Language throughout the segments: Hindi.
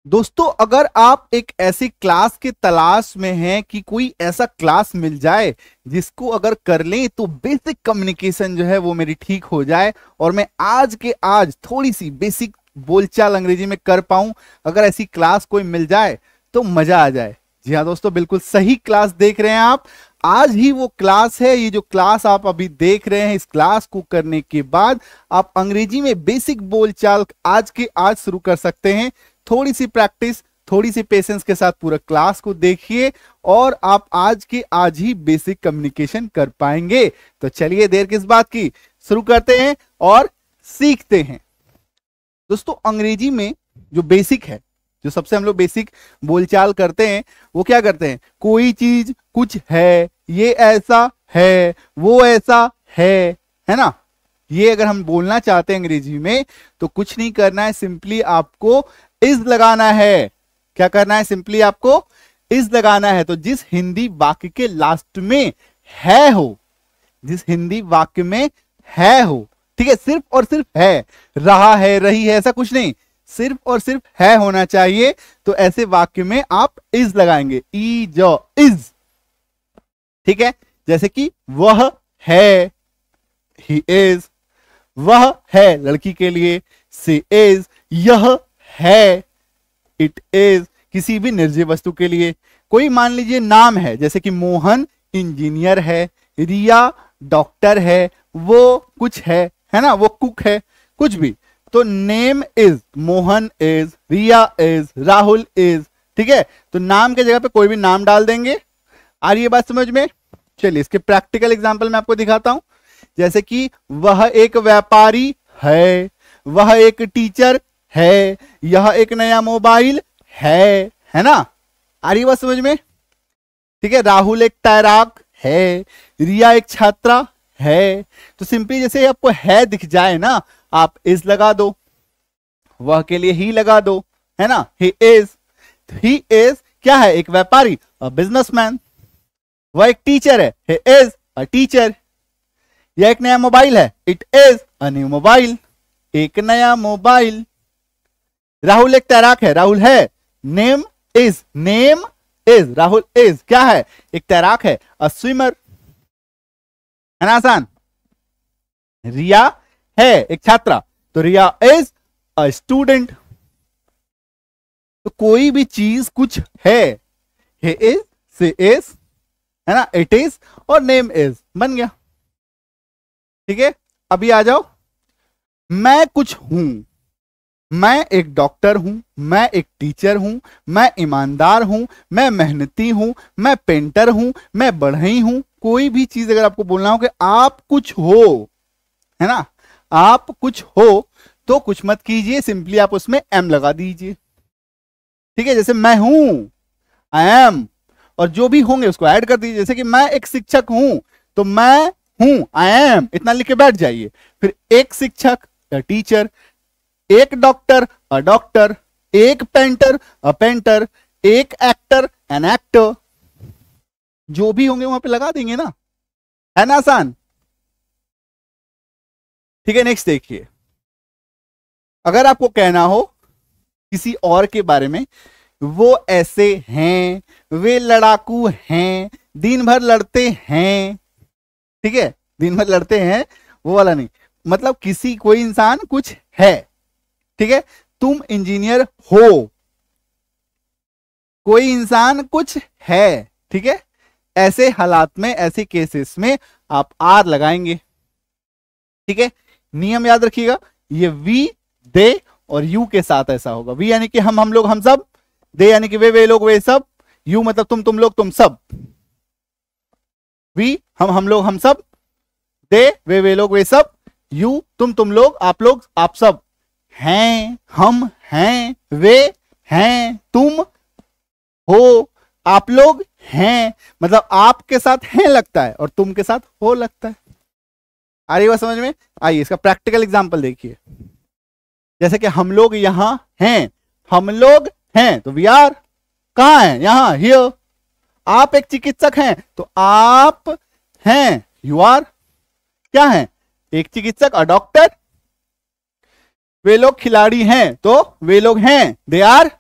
दोस्तों, अगर आप एक ऐसी क्लास के तलाश में हैं कि कोई ऐसा क्लास मिल जाए जिसको अगर कर लें तो बेसिक कम्युनिकेशन जो है वो मेरी ठीक हो जाए और मैं आज के आज थोड़ी सी बेसिक बोलचाल अंग्रेजी में कर पाऊं, अगर ऐसी क्लास कोई मिल जाए तो मजा आ जाए। जी हाँ दोस्तों, बिल्कुल सही क्लास देख रहे हैं आप। आज ही वो क्लास है। ये जो क्लास आप अभी देख रहे हैं, इस क्लास को करने के बाद आप अंग्रेजी में बेसिक बोलचाल आज के आज शुरू कर सकते हैं। थोड़ी सी प्रैक्टिस, थोड़ी सी पेशेंस के साथ पूरा क्लास को देखिए और आप आज के आज ही बेसिक कम्युनिकेशन कर पाएंगे। तो चलिए देर किस बात की, शुरू करते हैं और सीखते हैं। दोस्तों, अंग्रेजी में जो बेसिक है, जो सबसे हम लोग बेसिक बोलचाल करते हैं, वो क्या करते हैं? कोई चीज कुछ है, ये ऐसा है, वो ऐसा है ना। ये अगर हम बोलना चाहते हैं अंग्रेजी में तो कुछ नहीं करना है, सिंपली आपको इज लगाना है। क्या करना है? सिंपली आपको इज लगाना है। तो जिस हिंदी वाक्य के लास्ट में है हो, जिस हिंदी वाक्य में है हो, ठीक है, सिर्फ और सिर्फ है, रहा है, रही है, ऐसा कुछ नहीं, सिर्फ और सिर्फ है होना चाहिए। तो ऐसे वाक्य में आप इज लगाएंगे, इज, ठीक है। जैसे कि वह है, ही इज, वह है लड़की के लिए, शी इज, यह है, इट इज, किसी भी निर्जीव वस्तु के लिए। कोई मान लीजिए नाम है, जैसे कि मोहन इंजीनियर है, रिया डॉक्टर है, वो कुछ है ना, वो कुक है, कुछ भी। तो name is, Mohan is, Riya is, Rahul is, ठीक है। तो नाम के जगह पे कोई भी नाम डाल देंगे। आ रही है बात समझ में? चलिए इसके प्रैक्टिकल एग्जांपल मैं आपको दिखाता हूं। जैसे कि वह एक व्यापारी है, वह एक टीचर है, यह एक नया मोबाइल है ना। आ रही बात समझ में? ठीक है। राहुल एक तैराक है, रिया एक छात्रा है। तो सिंपली जैसे आपको है दिख जाए ना, आप इज लगा दो, वह के लिए ही लगा दो, है ना। ही इज, ही इज क्या है? एक व्यापारी, अ बिजनेसमैन। वह एक टीचर है, ही इज अ टीचर। यह एक नया मोबाइल है, it is a new mobile, एक नया मोबाइल। राहुल एक तैराक है, राहुल है, name is, name is, Rahul is क्या है? एक तैराक है, अ स्विमर, है ना, आसान। रिया है एक छात्रा, तो रिया इज अ स्टूडेंट। तो कोई भी चीज कुछ है, ही इज, शी इज, है ना, इट इज और नेम इज, बन गया। ठीक है। अभी आ जाओ, मैं कुछ हूं, मैं एक डॉक्टर हूं, मैं एक टीचर हूं, मैं ईमानदार हूं, मैं मेहनती हूं, मैं पेंटर हूं, मैं बढ़ई हूं। कोई भी चीज अगर आपको बोलना हो कि आप कुछ हो, है ना, आप कुछ हो, तो कुछ मत कीजिए, सिंपली आप उसमें एम लगा दीजिए। ठीक है। जैसे मैं हूं, आई एम, और जो भी होंगे उसको ऐड कर दीजिए। जैसे कि मैं एक शिक्षक हूं, तो मैं हूं, आई एम, इतना लिख के बैठ जाइए। फिर एक शिक्षक, टीचर, एक डॉक्टर, अ डॉक्टर, एक पेंटर, अ पेंटर, एक एक्टर, एन एक्टर। जो भी होंगे वहां पे लगा देंगे ना, है ना, आसान। ठीक है। नेक्स्ट देखिए, अगर आपको कहना हो किसी और के बारे में, वो ऐसे हैं, वे लड़ाकू हैं, दिन भर लड़ते हैं, ठीक है, दिन भर लड़ते हैं, वो वाला नहीं, मतलब किसी कोई इंसान कुछ है, ठीक है। तुम इंजीनियर हो, कोई इंसान कुछ है, ठीक है। ऐसे हालात में, ऐसे केसेस में आप आर लगाएंगे, ठीक है। नियम याद रखिएगा, ये वी, दे और यू के साथ ऐसा होगा। वी यानी कि हम लोग, हम सब, दे यानी कि वे लोग, वे सब, यू मतलब तुम लोग, तुम सब। वी हम लोग, हम सब, दे वे लोग, वे सब, यू तुम लोग, आप सब, हैं हम हैं, वे हैं, तुम हो, आप लोग हैं, मतलब आपके साथ हैं लगता है और तुम के साथ हो लगता है। आ रही बात समझ में? आइए इसका प्रैक्टिकल एग्जांपल देखिए। जैसे कि हम लोग यहां हैं, हम लोग हैं, तो वी आर, कहां हैं? यहां, हियर। आप एक चिकित्सक हैं, तो आप हैं, यू आर, क्या है? एक चिकित्सक, अ डॉक्टर। वे लोग खिलाड़ी हैं, तो वे लोग हैं, दे आर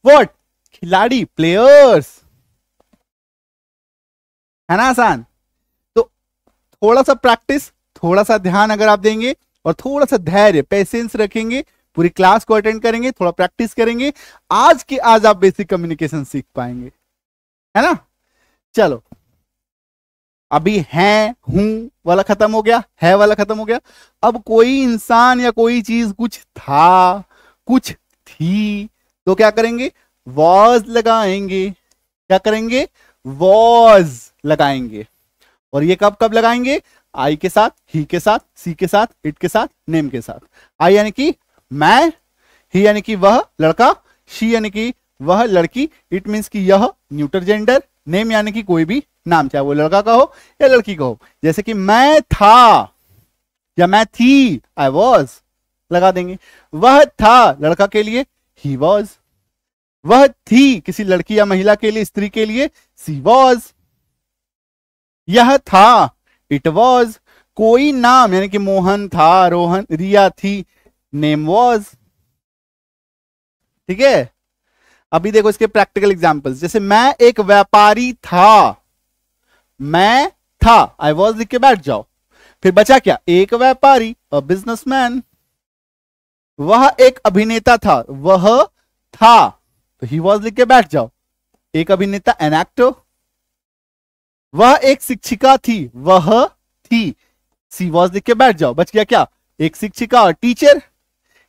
व्हाट, खिलाड़ी, प्लेयर्स, है ना आसान। तो थोड़ा सा प्रैक्टिस, थोड़ा सा ध्यान अगर आप देंगे और थोड़ा सा धैर्य, पेशेंस रखेंगे, पूरी क्लास को अटेंड करेंगे, थोड़ा प्रैक्टिस करेंगे, आज के आज आप बेसिक कम्युनिकेशन सीख पाएंगे, है ना। चलो अभी हैं, हूं वाला खत्म हो गया, है वाला खत्म हो गया। अब कोई इंसान या कोई चीज कुछ था, कुछ थी, तो क्या करेंगे, वॉज लगाएंगे। क्या करेंगे, वॉज लगाएंगे। और ये कब कब लगाएंगे, आई के साथ, ही के साथ, सी के साथ, इट के साथ, नेम के साथ। आई यानी कि मैं, ही यानी कि वह लड़का, शी यानी कि वह लड़की, इट मीन्स कि यह न्यूटर जेंडर, नेम यानी कि कोई भी नाम, चाहे वो लड़का का हो या लड़की का हो। जैसे कि मैं था या मैं थी, आई वॉज लगा देंगे। वह था लड़का के लिए, ही वॉज। वह थी किसी लड़की या महिला के लिए, स्त्री के लिए, सी वॉज। यह था, इट वॉज। कोई नाम यानी कि मोहन था, रोहन, रिया थी, नेम वॉज। ठीक है। अभी देखो इसके प्रैक्टिकल एग्जांपल्स। जैसे मैं एक व्यापारी था, मैं था, आई वॉज लिख के बैठ जाओ। फिर बचा क्या, एक व्यापारी, अ बिजनेसमैन। वह एक अभिनेता था, वह था, तो ही वॉज लिख के बैठ जाओ। एक अभिनेता, एन एक्टर। वह एक शिक्षिका थी, वह थी, सी वॉज लिख के बैठ जाओ। बच गया क्या, एक शिक्षिका और टीचर।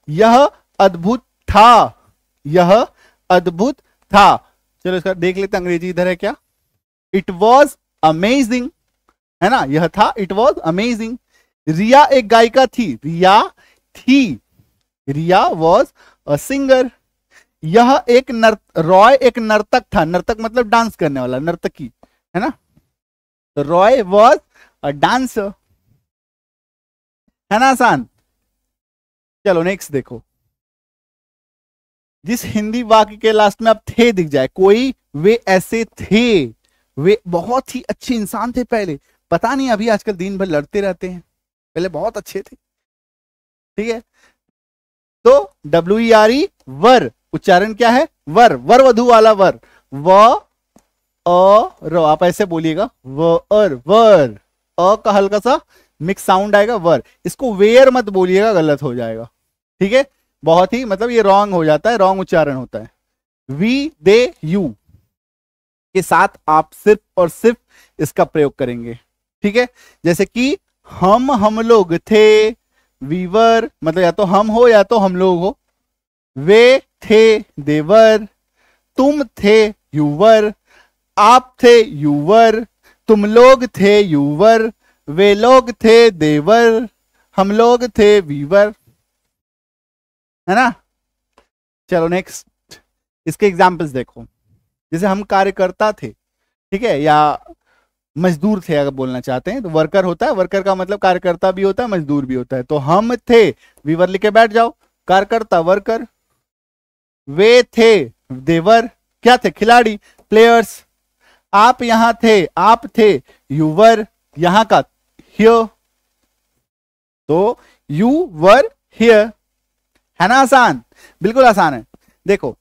यह अद्भुत था, यह अद्भुत था। चलो इसका देख लेते, अंग्रेजी इधर है क्या, इट वॉज अमेजिंग, है ना। यह था, इट वॉज अमेजिंग। रिया एक गायिका थी, रिया थी, रिया वॉज अ सिंगर। यह एक रॉय एक नर्तक था, नर्तक मतलब डांस करने वाला, नर्तकी, है ना। तो रॉय वॉज अ डांसर, है ना आसान। चलो नेक्स्ट देखो। जिस हिंदी वाक्य के लास्ट में अब थे दिख जाए, कोई वे ऐसे थे, वे बहुत ही अच्छे इंसान थे पहले, पता नहीं अभी आजकल दिन भर लड़ते रहते हैं, पहले बहुत अच्छे थे। ठीक है। तो WERE वर, उच्चारण क्या है, वर, वर वधु वाला वर, व अ आप ऐसे बोलिएगा, व अर, वर, अ का हल्का सा मिक्स साउंड आएगा, वर। इसको वेयर मत बोलिएगा, गलत हो जाएगा। ठीक है, बहुत ही मतलब ये रॉन्ग हो जाता है, रॉन्ग उच्चारण होता है। वी, दे, यू के साथ आप सिर्फ और सिर्फ इसका प्रयोग करेंगे। ठीक है। जैसे कि हम लोग थे, वीवर, मतलब या तो हम हो या तो हम लोग हो। वे थे, देवर। तुम थे, यूवर। आप थे, यूवर। तुम लोग थे, यूवर। वे लोग थे, देवर। हम लोग थे, वीवर, है ना। चलो नेक्स्ट, इसके एग्जाम्पल्स देखो। जैसे हम कार्यकर्ता थे, ठीक है, या मजदूर थे अगर बोलना चाहते हैं तो वर्कर होता है, वर्कर का मतलब कार्यकर्ता भी होता है, मजदूर भी होता है। तो हम थे, वीवर लिख के बैठ जाओ, कार्यकर्ता वर्कर। वे थे, देवर, क्या थे, खिलाड़ी, प्लेयर्स। आप यहां थे, आप थे, यूवर, यहां का हियर, तो यू वर हियर, है ना आसान, बिल्कुल आसान है। देखो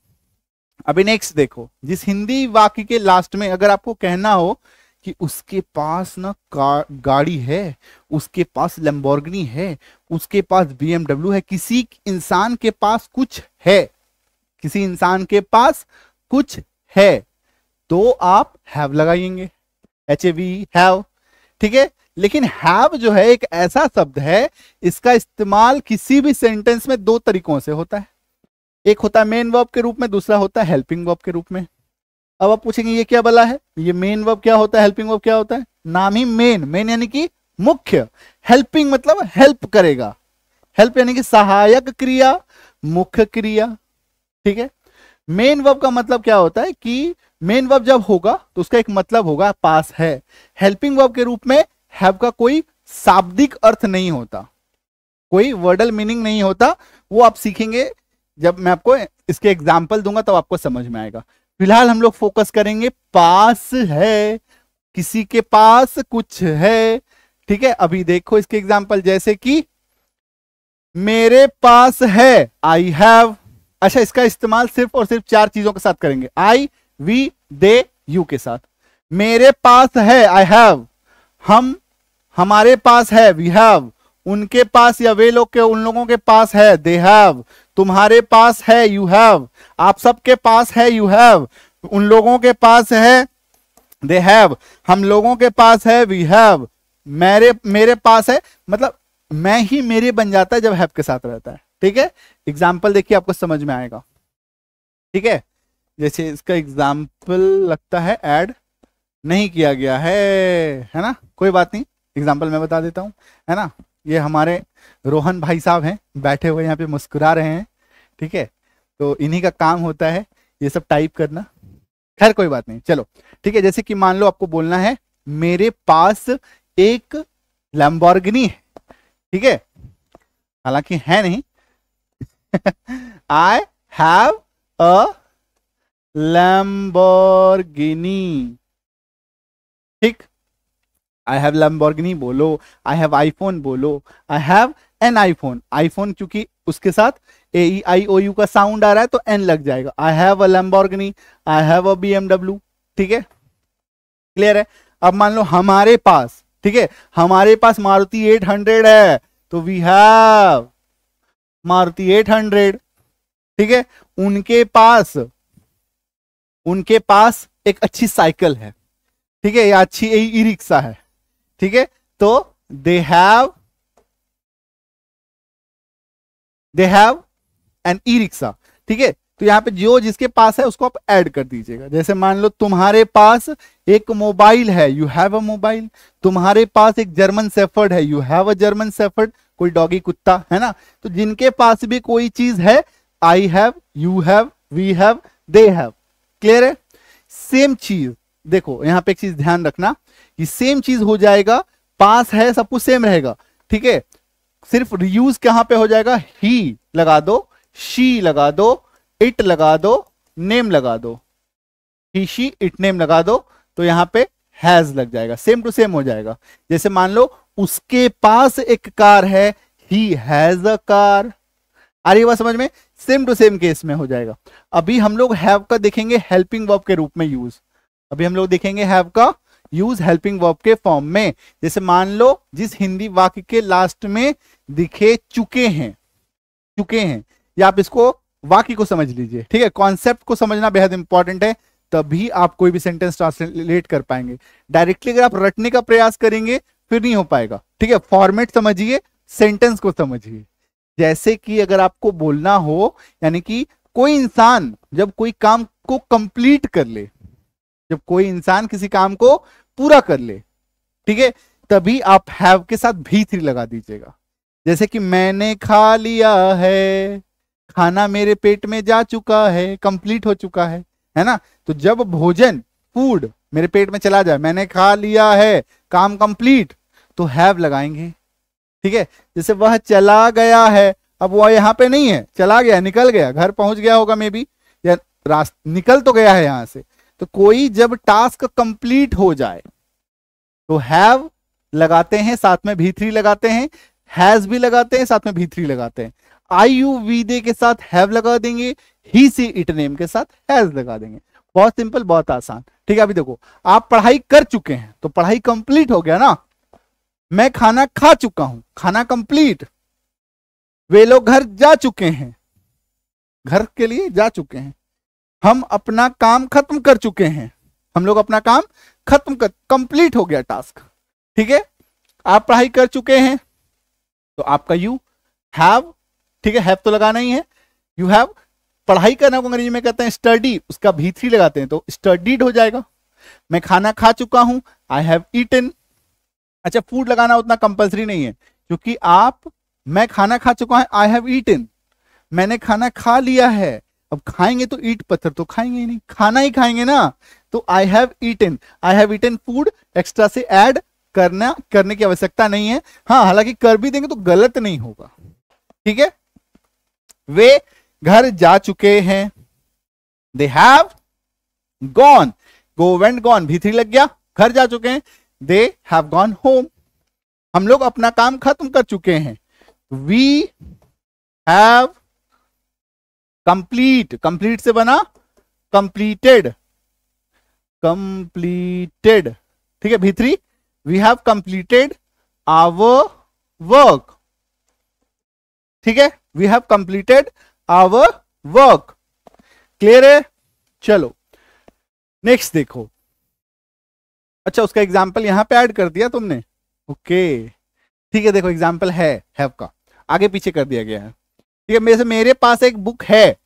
अभी नेक्स्ट देखो। जिस हिंदी वाक्य के लास्ट में अगर आपको कहना हो कि उसके पास ना गाड़ी है, उसके पास लैम्बोर्गिनी है, उसके पास BMW है, किसी इंसान के पास कुछ है, किसी इंसान के पास कुछ है, तो आप हैव लगाएंगे, HAV, हैव। ठीक है। लेकिन हैव जो है एक ऐसा शब्द है, इसका इस्तेमाल किसी भी सेंटेंस में दो तरीकों से होता है। एक होता है मेन वर्ब के रूप में, दूसरा होता है हेल्पिंग वर्ब के रूप में। अब आप पूछेंगे ये क्या बला है, ये मेन वर्ब क्या होता है, हेल्पिंग वर्ब क्या होता है, नाम ही मेन, मेन यानी कि मुख्य, हेल्पिंग मतलब हेल्प करेगा, हेल्प यानी कि सहायक क्रिया, मुख्य क्रिया। ठीक है। मेन वर्ब का मतलब क्या होता है कि मेन वर्ब जब होगा तो उसका एक मतलब होगा, पास है। हेल्पिंग वर्ब के रूप में हैव का कोई शाब्दिक अर्थ नहीं होता, कोई वर्डल मीनिंग नहीं होता, वो आप सीखेंगे जब मैं आपको इसके एग्जाम्पल दूंगा तब आपको समझ में आएगा। फिलहाल हम लोग फोकस करेंगे पास है, किसी के पास कुछ है। ठीक है। अभी देखो इसके एग्जाम्पल, जैसे कि मेरे पास है, आई हैव, अच्छा, इसका इस्तेमाल सिर्फ और सिर्फ 4 चीजों के साथ करेंगे, आई, वी, दे, यू के साथ। मेरे पास है, आई हैव, हमारे पास है, वी हैव, उनके पास या वे लोग के उन लोगों के पास है, दे हैव, तुम्हारे पास है, यू हैव, आप सबके पास है, यू हैव, उन लोगों के पास है, दे हैव, हम लोगों के पास है, वी हैव, मेरे पास है, मतलब मैं ही मेरे बन जाता है जब हैव के साथ रहता है। ठीक है, एग्जाम्पल देखिए आपको समझ में आएगा। ठीक है, जैसे इसका एग्जाम्पल लगता है ऐड नहीं किया गया है ना, कोई बात नहीं, एग्जाम्पल मैं बता देता हूं, है ना। ये हमारे रोहन भाई साहब हैं, बैठे हुए यहाँ पे मुस्कुरा रहे हैं। ठीक है, तो इन्हीं का काम होता है ये सब टाइप करना। खैर कोई बात नहीं, चलो ठीक है। जैसे कि मान लो आपको बोलना है मेरे पास एक लैम्बोर्गिनी है, ठीक है, हालांकि है नहीं आई हैव अ लैम्बोर्गिनी, ठीक, आई हैव लैम्बोर्गिनी बोलो, आई हैव आईफोन बोलो, I have an iPhone, iPhone क्योंकि उसके साथ AEIOU का साउंड आ रहा है तो एन लग जाएगा, I have a Lamborghini, I have a BMW। ठीक है, क्लियर है। अब मान लो हमारे पास, ठीक है, हमारे पास मारुति 800 है तो वी हैव मारुति 800। ठीक है, उनके पास एक अच्छी साइकिल है, ठीक है, या अच्छी ई रिक्शा है, ठीक है, तो they have an e rickshaw. ठीक है, तो यहां पे जो जिसके पास है उसको आप ऐड कर दीजिएगा। जैसे मान लो तुम्हारे पास एक मोबाइल है, यू हैव अ मोबाइल, तुम्हारे पास एक जर्मन शेफर्ड है, you have a German shepherd, कोई डॉगी कुत्ता है ना। तो जिनके पास भी कोई चीज है, I have, you have, we have, they have. Clear है। सेम चीज देखो यहां पे एक चीज ध्यान रखना, ये सेम चीज हो जाएगा, पास है सब कुछ सेम रहेगा। ठीक है, सिर्फ रीयूज कहां पे हो जाएगा, ही लगा दो, शी लगा दो, इट लगा दो, नेम लगा दो, ही शी इट नेम लगा दो, तो यहां पे हैज लग जाएगा, सेम टू सेम हो जाएगा। जैसे मान लो उसके पास एक कार है, ही हैज अ कार, आ रही बात समझ में, सेम टू सेम केस में हो जाएगा। अभी हम लोग हैव का देखेंगे हेल्पिंग वर्ब के रूप में यूज, अभी हम लोग देखेंगे हैव का यूज हेल्पिंग वर्ब के फॉर्म में। जैसे मान लो जिस हिंदी वाक्य के लास्ट में दिखे चुके हैं, या आप इसको वाक्य को समझ लीजिए। ठीक है, कॉन्सेप्ट को समझना बेहद इंपॉर्टेंट है, तभी आप कोई भी सेंटेंस ट्रांसलेट कर पाएंगे। डायरेक्टली अगर आप रटने का प्रयास करेंगे फिर नहीं हो पाएगा। ठीक है, फॉर्मेट समझिए, सेंटेंस को समझिए। जैसे कि अगर आपको बोलना हो, यानी कि कोई इंसान जब कोई काम को कंप्लीट कर ले, जब कोई इंसान किसी काम को पूरा कर ले, ठीक है, तभी आप हैव के साथ भी3 लगा दीजिएगा। जैसे कि मैंने खा लिया है, खाना मेरे पेट में जा चुका है, कंप्लीट हो चुका है ना। तो जब भोजन फूड मेरे पेट में चला जाए, मैंने खा लिया है, काम कंप्लीट, तो हैव लगाएंगे। ठीक है, जैसे वह चला गया है, अब वह यहां पे नहीं है, चला गया, निकल गया, घर पहुंच गया होगा मे बी, या निकल तो गया है यहां से। तो कोई जब टास्क कंप्लीट हो जाए तो हैव लगाते हैं, साथ में भी3 लगाते हैं, हैज भी लगाते हैं, साथ में भी3 लगाते हैं। आई यू वी दे के साथ हैव लगा देंगे, ही सी इट नेम के साथ हैज लगा देंगे। बहुत सिंपल, बहुत आसान। ठीक है, अभी देखो आप पढ़ाई कर चुके हैं तो पढ़ाई कंप्लीट हो गया ना। मैं खाना खा चुका हूं, खाना कंप्लीट। वे लोग घर जा चुके हैं, घर के लिए जा चुके हैं। हम अपना काम खत्म कर चुके हैं, हम लोग अपना काम खत्म कर, कंप्लीट हो गया टास्क। ठीक है, आप पढ़ाई कर चुके हैं तो आपका यू हैव, ठीक है, हैव तो लगाना ही है, यू हैव। पढ़ाई करना को अंग्रेजी में कहते हैं स्टडी, उसका भी3 लगाते हैं तो स्टडीड हो जाएगा। मैं खाना खा चुका हूं, आई हैव ईटन। अच्छा, फूड लगाना उतना कंपल्सरी नहीं है, क्योंकि आप, मैं खाना खा चुका है, आई हैव ईटन, मैंने खाना खा लिया है। अब खाएंगे तो ईट पत्थर तो खाएंगे ही नहीं, खाना ही खाएंगे ना। तो I have eaten food extra से ऐड करने की आवश्यकता नहीं है। हाँ, हालांकि कर भी देंगे तो गलत नहीं होगा। ठीक है, वे घर जा चुके हैं, they have gone, go went gone, भी3 लग गया, घर जा चुके हैं, दे हैव गॉन होम। हम लोग अपना काम खत्म कर चुके हैं, वी हैव कंप्लीट, कंप्लीट से बना कंप्लीटेड, कंप्लीटेड, ठीक है। V3 we have completed our work, ठीक है, we have completed our work. Clear है? चलो नेक्स्ट देखो। अच्छा, उसका एग्जाम्पल यहां पे ऐड कर दिया तुमने, ओके ठीक है। देखो एग्जाम्पल है हैव का, आगे पीछे कर दिया गया है, ठीक है। मेरे पास एक बुक है,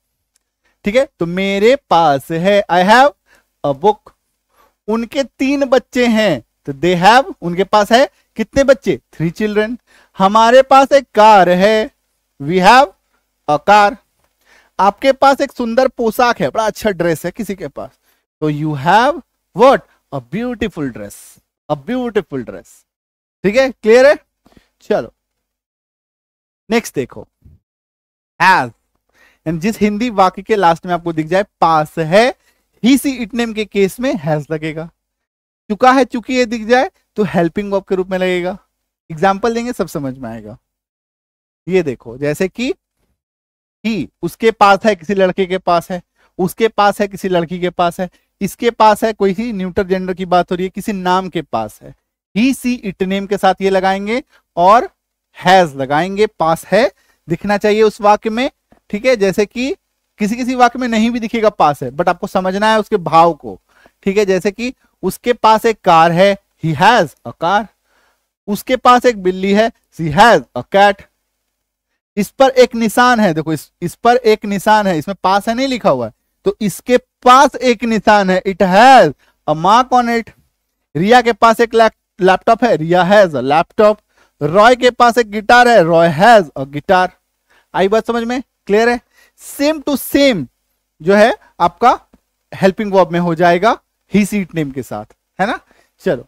ठीक है, तो मेरे पास है, आई हैव अ बुक। उनके 3 बच्चे हैं, तो दे हैव, उनके पास है कितने बच्चे? 3 चिल्ड्रन। हमारे पास एक कार है, वी हैव अ कार। आपके पास एक सुंदर पोशाक है, बड़ा अच्छा ड्रेस है किसी के पास, तो you have what? A beautiful dress, a beautiful dress, ठीक है। क्लियर है? चलो नेक्स्ट देखो, हैज, एंड जिस हिंदी वाक्य के लास्ट में आपको दिख जाए पास है, ही सी इट नेम के केस में हैज लगेगा। चुका है, चुकी है दिख जाए तो हेल्पिंग वर्ब के रूप में लगेगा। एग्जाम्पल देंगे सब समझ में आएगा। ये देखो, जैसे कि ही, उसके पास है, किसी लड़के के पास है, उसके पास है, किसी लड़की के पास है, इसके पास है, कोई सी न्यूटर जेंडर की बात हो रही है, किसी नाम के पास है। ही सी इट नेम के साथ ये लगाएंगे और हैज लगाएंगे, पास है दिखना चाहिए उस वाक्य में, ठीक है। जैसे कि किसी किसी वाक्य में नहीं भी दिखेगा पास है, बट आपको समझना है उसके भाव को, ठीक है। जैसे कि उसके पास एक कार है, ही हैज अ कार। उसके पास एक बिल्ली है, शी हैज अ कैट। इस पर एक निशान है, देखो इस पर एक निशान है, इसमें पास है नहीं लिखा हुआ है, तो इसके पास एक निशान है, it has a mark on it. Riya के पास एक लैपटॉप है, Riya has a laptop. Roy के पास एक गिटार है, रॉय हैज अ गिटार। आई बात समझ में? क्लियर है? सेम टू सेम जो है आपका हेल्पिंग वर्ब में हो जाएगा ही सी इट नेम के साथ, है ना। चलो,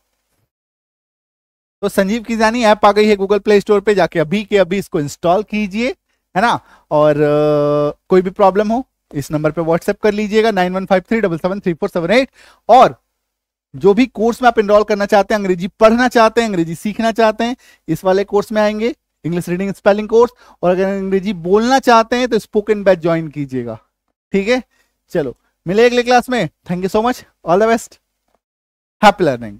तो संजीव किजानी ऐप आ गई है गूगल प्ले स्टोर पे, जाके अभी के अभी इसको इंस्टॉल कीजिए, है ना। और कोई भी प्रॉब्लम हो इस नंबर पे व्हाट्सएप कर लीजिएगा 9153773478। और जो भी कोर्स में आप एनरोल करना चाहते हैं, अंग्रेजी पढ़ना चाहते हैं, अंग्रेजी सीखना चाहते हैं, इस वाले कोर्स में आएंगे, इंग्लिश रीडिंग स्पेलिंग कोर्स। और अगर अंग्रेजी बोलना चाहते हैं तो स्पोकन बैच ज्वाइन कीजिएगा, ठीक है। चलो मिले अगले क्लास में। Thank you so much, all the best, happy learning.